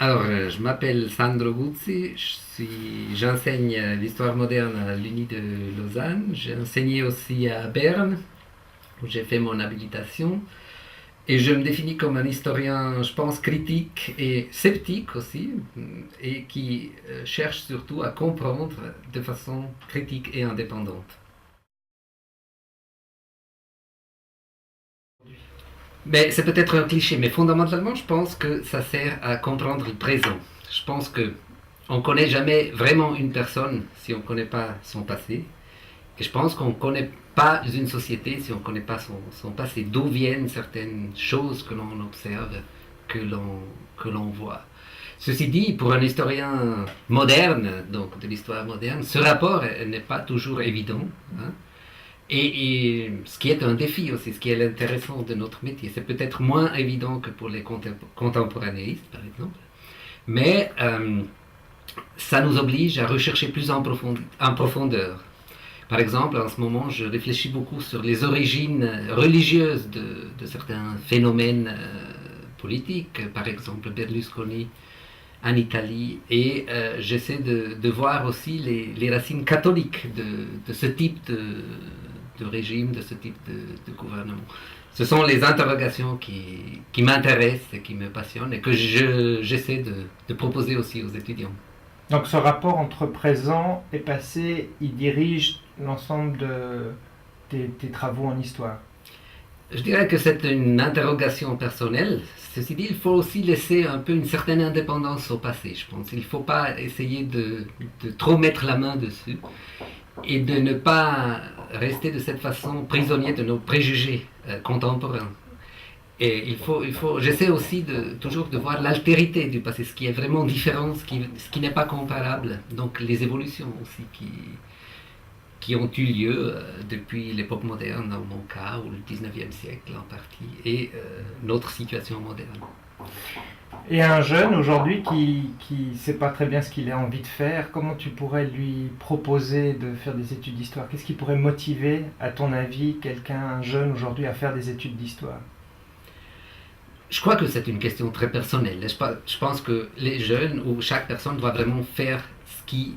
Alors, je m'appelle Sandro Guzzi, j'enseigne l'histoire moderne à l'Uni de Lausanne. J'ai enseigné aussi à Berne, où j'ai fait mon habilitation. Et je me définis comme un historien, je pense, critique et sceptique aussi, et qui cherche surtout à comprendre de façon critique et indépendante. Mais c'est peut-être un cliché, mais fondamentalement, je pense que ça sert à comprendre le présent. Je pense que on ne connaît jamais vraiment une personne si on ne connaît pas son passé. Et je pense qu'on ne connaît pas une société si on ne connaît pas son passé. D'où viennent certaines choses que l'on observe, que l'on voit. Ceci dit, pour un historien moderne, donc de l'histoire moderne, ce rapport n'est pas toujours évident. Hein. Et ce qui est un défi aussi, ce qui est l'intéressant de notre métier, c'est peut-être moins évident que pour les contemporanéistes, par exemple, mais ça nous oblige à rechercher plus en profondeur. Par exemple, en ce moment, je réfléchis beaucoup sur les origines religieuses de certains phénomènes politiques, par exemple Berlusconi en Italie, et j'essaie de voir aussi les racines catholiques de ce type de régime, de ce type de gouvernement. Ce sont les interrogations qui m'intéressent et qui me passionnent et que j'essaie de proposer aussi aux étudiants. Donc ce rapport entre présent et passé, il dirige l'ensemble de tes travaux en histoire. Je dirais que c'est une interrogation personnelle. Ceci dit, il faut aussi laisser un peu une certaine indépendance au passé, je pense. Il ne faut pas essayer de trop mettre la main dessus et de ne pas rester de cette façon prisonnier de nos préjugés contemporains. Et j'essaie aussi toujours de voir l'altérité du passé, ce qui est vraiment différent, ce qui n'est pas comparable. Donc les évolutions aussi qui ont eu lieu depuis l'époque moderne, dans mon cas, ou le 19e siècle en partie, et notre situation moderne. Et un jeune aujourd'hui qui sait pas très bien ce qu'il a envie de faire, comment tu pourrais lui proposer de faire des études d'histoire? Qu'est-ce qui pourrait motiver, à ton avis, un jeune aujourd'hui à faire des études d'histoire? Je crois que c'est une question très personnelle. Je pense que les jeunes ou chaque personne doit vraiment faire ce qui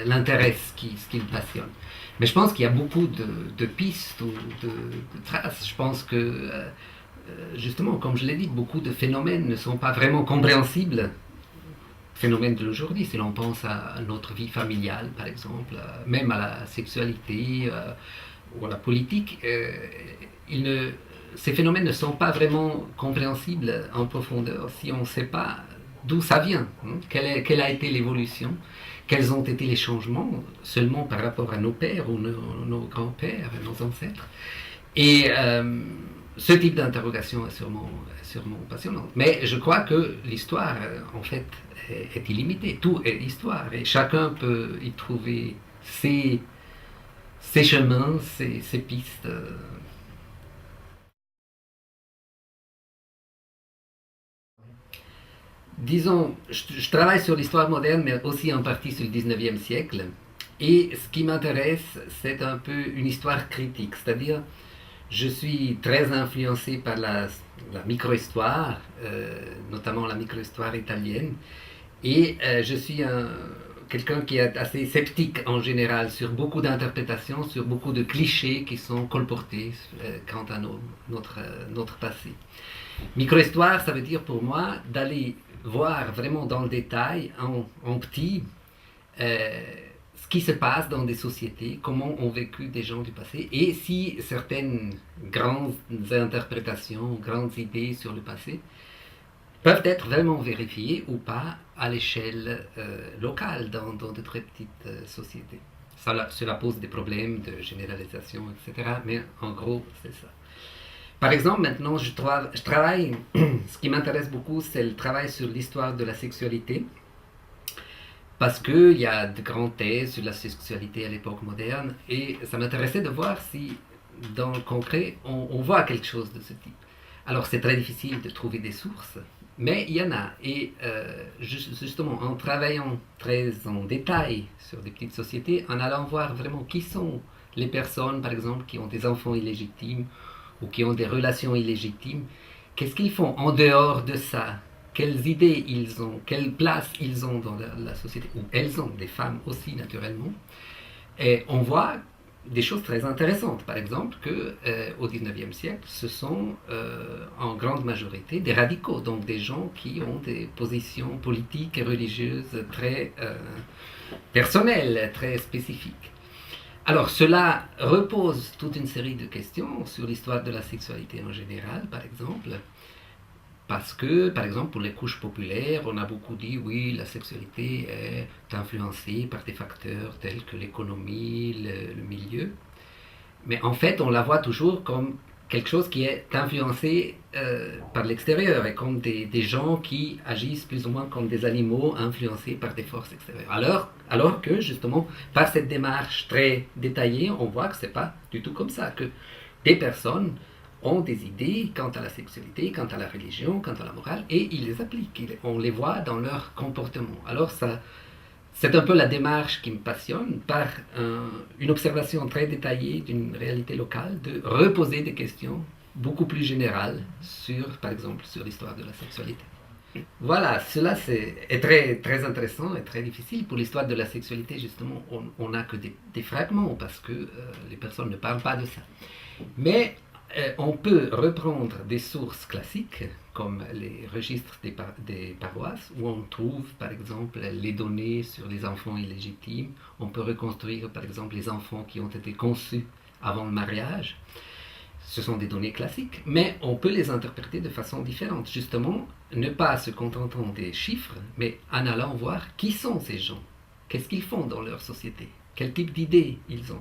l'intéresse, ce qui le passionne. Mais je pense qu'il y a beaucoup de pistes ou de traces. Je pense que, justement, comme je l'ai dit, beaucoup de phénomènes ne sont pas vraiment compréhensibles. Phénomènes de l'aujourd'hui, si l'on pense à notre vie familiale, par exemple, même à la sexualité ou à la politique, il ne, ces phénomènes ne sont pas vraiment compréhensibles en profondeur si on ne sait pas d'où ça vient, hein, quelle a été l'évolution, quels ont été les changements seulement par rapport à nos pères ou nos grands-pères, nos ancêtres. Et ce type d'interrogation est sûrement passionnante. Mais je crois que l'histoire, en fait, est illimitée. Tout est histoire et chacun peut y trouver ses chemins, ses pistes. Disons, je travaille sur l'histoire moderne, mais aussi en partie sur le 19e siècle. Et ce qui m'intéresse, c'est un peu une histoire critique, c'est-à-dire je suis très influencé par la micro-histoire, notamment la micro-histoire italienne, et je suis quelqu'un qui est assez sceptique en général sur beaucoup d'interprétations, sur beaucoup de clichés qui sont colportés quant à notre passé. Micro-histoire, ça veut dire pour moi d'aller voir vraiment dans le détail, en petit, euh, ce qui se passe dans des sociétés, comment ont vécu des gens du passé, et si certaines grandes interprétations, grandes idées sur le passé peuvent être vraiment vérifiées ou pas à l'échelle locale, dans de très petites sociétés. Cela pose des problèmes de généralisation, etc. Mais en gros, c'est ça. Par exemple, maintenant, je travaille, ce qui m'intéresse beaucoup, c'est le travail sur l'histoire de la sexualité, parce qu'il y a de grandes thèses sur la sexualité à l'époque moderne, et ça m'intéressait de voir si, dans le concret, on voit quelque chose de ce type. Alors, c'est très difficile de trouver des sources, mais il y en a. Et justement, en travaillant très en détail sur des petites sociétés, en allant voir vraiment qui sont les personnes, par exemple, qui ont des enfants illégitimes, ou qui ont des relations illégitimes, qu'est-ce qu'ils font en dehors de ça quelles idées ils ont, quelle place ils ont dans la société, ou elles ont, des femmes aussi naturellement. Et on voit des choses très intéressantes. Par exemple, qu'au XIXe siècle, ce sont en grande majorité des radicaux, donc des gens qui ont des positions politiques et religieuses très personnelles, très spécifiques. Alors cela repose toute une série de questions sur l'histoire de la sexualité en général, par exemple. Parce que, par exemple, pour les couches populaires, on a beaucoup dit, oui, la sexualité est influencée par des facteurs tels que l'économie, le milieu. Mais en fait, on la voit toujours comme quelque chose qui est influencé par l'extérieur et comme des gens qui agissent plus ou moins comme des animaux influencés par des forces extérieures. Alors que, justement, par cette démarche très détaillée, on voit que ce n'est pas du tout comme ça, que des personnes ont des idées quant à la sexualité, quant à la religion, quant à la morale, et ils les appliquent. On les voit dans leur comportement. Alors ça, c'est un peu la démarche qui me passionne, par une observation très détaillée d'une réalité locale, de reposer des questions beaucoup plus générales sur, par exemple, sur l'histoire de la sexualité. Voilà, cela est très, très intéressant et très difficile. Pour l'histoire de la sexualité, justement, on n'a que des fragments, parce que les personnes ne parlent pas de ça. Mais on peut reprendre des sources classiques, comme les registres des paroisses, où on trouve, par exemple, les données sur les enfants illégitimes. On peut reconstruire, par exemple, les enfants qui ont été conçus avant le mariage. Ce sont des données classiques, mais on peut les interpréter de façon différente. Justement, ne pas se contentant des chiffres, mais en allant voir qui sont ces gens, qu'est-ce qu'ils font dans leur société, quel type d'idées ils ont.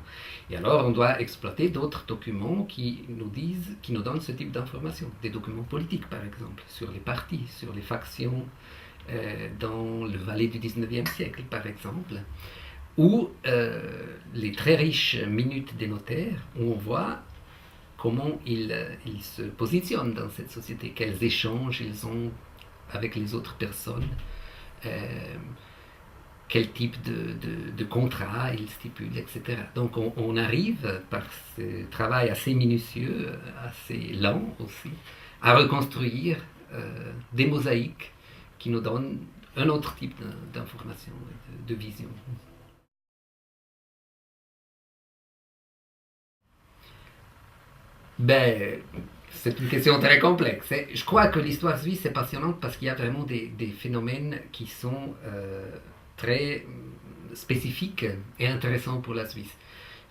Et alors, on doit exploiter d'autres documents qui nous donnent ce type d'informations. Des documents politiques, par exemple, sur les partis, sur les factions dans le Valais du XIXe siècle, par exemple, ou les très riches minutes des notaires, où on voit comment ils se positionnent dans cette société, quels échanges ils ont avec les autres personnes, quel type de contrat ils stipulent, etc. Donc on arrive, par ce travail assez minutieux, assez lent aussi, à reconstruire des mosaïques qui nous donnent un autre type d'information, de vision. Ben, c'est une question très complexe. Je crois que l'histoire suisse est passionnante parce qu'il y a vraiment des phénomènes qui sont très spécifiques et intéressants pour la Suisse.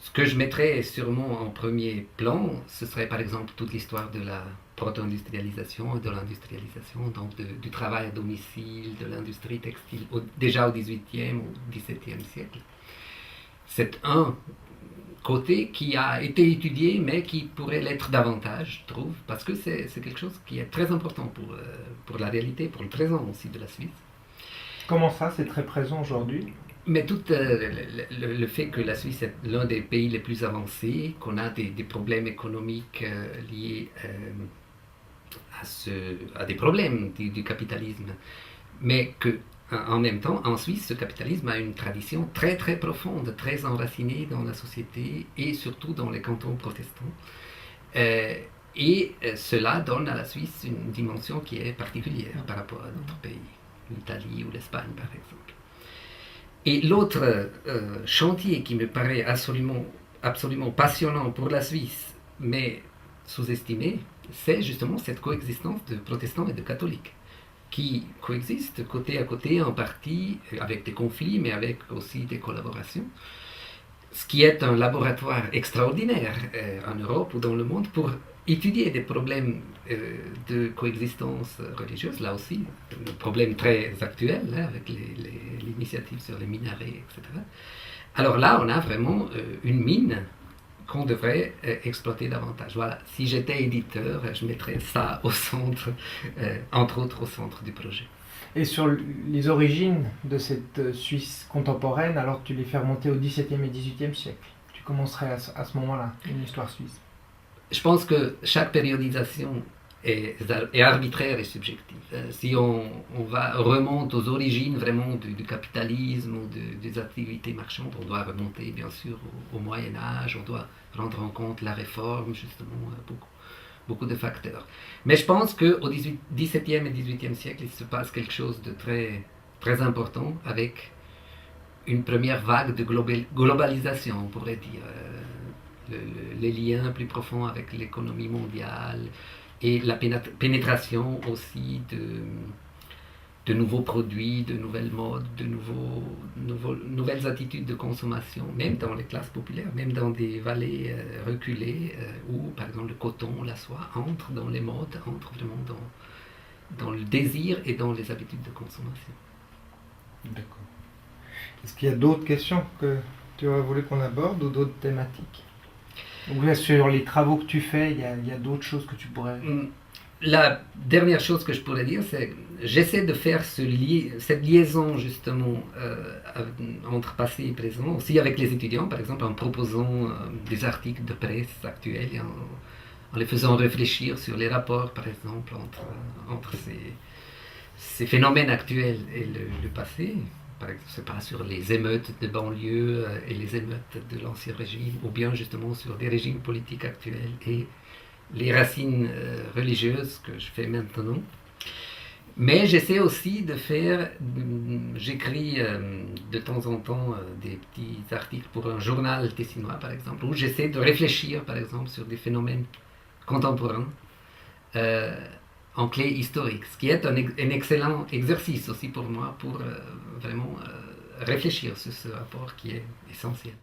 Ce que je mettrais sûrement en premier plan, ce serait par exemple toute l'histoire de la proto-industrialisation et de l'industrialisation, donc du travail à domicile, de l'industrie textile, déjà au XVIIIe ou XVIIe siècle. C'est un côté qui a été étudié, mais qui pourrait l'être davantage, je trouve, parce que c'est quelque chose qui est très important pour la réalité, pour le présent aussi de la Suisse. Comment ça, c'est très présent aujourd'hui? Mais tout le fait que la Suisse est l'un des pays les plus avancés, qu'on a des problèmes économiques liés à des problèmes du capitalisme, mais que en même temps, en Suisse, ce capitalisme a une tradition très très profonde, très enracinée dans la société et surtout dans les cantons protestants. Et cela donne à la Suisse une dimension qui est particulière par rapport à d'autres pays, l'Italie ou l'Espagne par exemple. Et l'autre chantier qui me paraît absolument passionnant pour la Suisse, mais sous-estimé, c'est justement cette coexistence de protestants et de catholiques, qui coexistent côté à côté en partie avec des conflits, mais avec aussi des collaborations. Ce qui est un laboratoire extraordinaire en Europe ou dans le monde pour étudier des problèmes de coexistence religieuse, là aussi, un problème très actuel avec l'initiative sur les minarets, etc. Alors là, on a vraiment une mine qu'on devrait exploiter davantage. Voilà, si j'étais éditeur, je mettrais ça au centre, entre autres au centre du projet. Et sur les origines de cette Suisse contemporaine, alors tu les fais remonter au XVIIe et XVIIIe siècle. Tu commencerais à ce moment-là, une histoire suisse. Je pense que chaque périodisation est arbitraire et subjective. Si on remonte aux origines vraiment du capitalisme ou des activités marchandes, on doit remonter bien sûr au Moyen-Âge, on doit prendre en compte la réforme justement beaucoup. beaucoup de facteurs. Mais je pense qu'au XVIIe et XVIIIe siècle, il se passe quelque chose de très, très important avec une première vague de globalisation, on pourrait dire. Les liens plus profonds avec l'économie mondiale et la pénétration aussi de nouveaux produits, de nouvelles modes, de nouvelles attitudes de consommation, même dans les classes populaires, même dans des vallées reculées, où par exemple le coton, la soie entrent dans les modes, entrent vraiment dans le désir et dans les habitudes de consommation. D'accord. Est-ce qu'il y a d'autres questions que tu aurais voulu qu'on aborde ou d'autres thématiques? Ou sur les travaux que tu fais, il y a d'autres choses que tu pourrais... La dernière chose que je pourrais dire, c'est que j'essaie de faire cette liaison justement entre passé et présent, aussi avec les étudiants, par exemple en proposant des articles de presse actuels, et en les faisant réfléchir sur les rapports, par exemple, entre ces phénomènes actuels et le passé. Par exemple, c'est pas sur les émeutes de banlieue et les émeutes de l'ancien régime, ou bien justement sur des régimes politiques actuels et les racines religieuses que je fais maintenant. Mais j'essaie aussi de faire, j'écris de temps en temps des petits articles pour un journal tessinois par exemple, où j'essaie de réfléchir par exemple sur des phénomènes contemporains en clé historique, ce qui est un excellent exercice aussi pour moi pour vraiment réfléchir sur ce rapport qui est essentiel.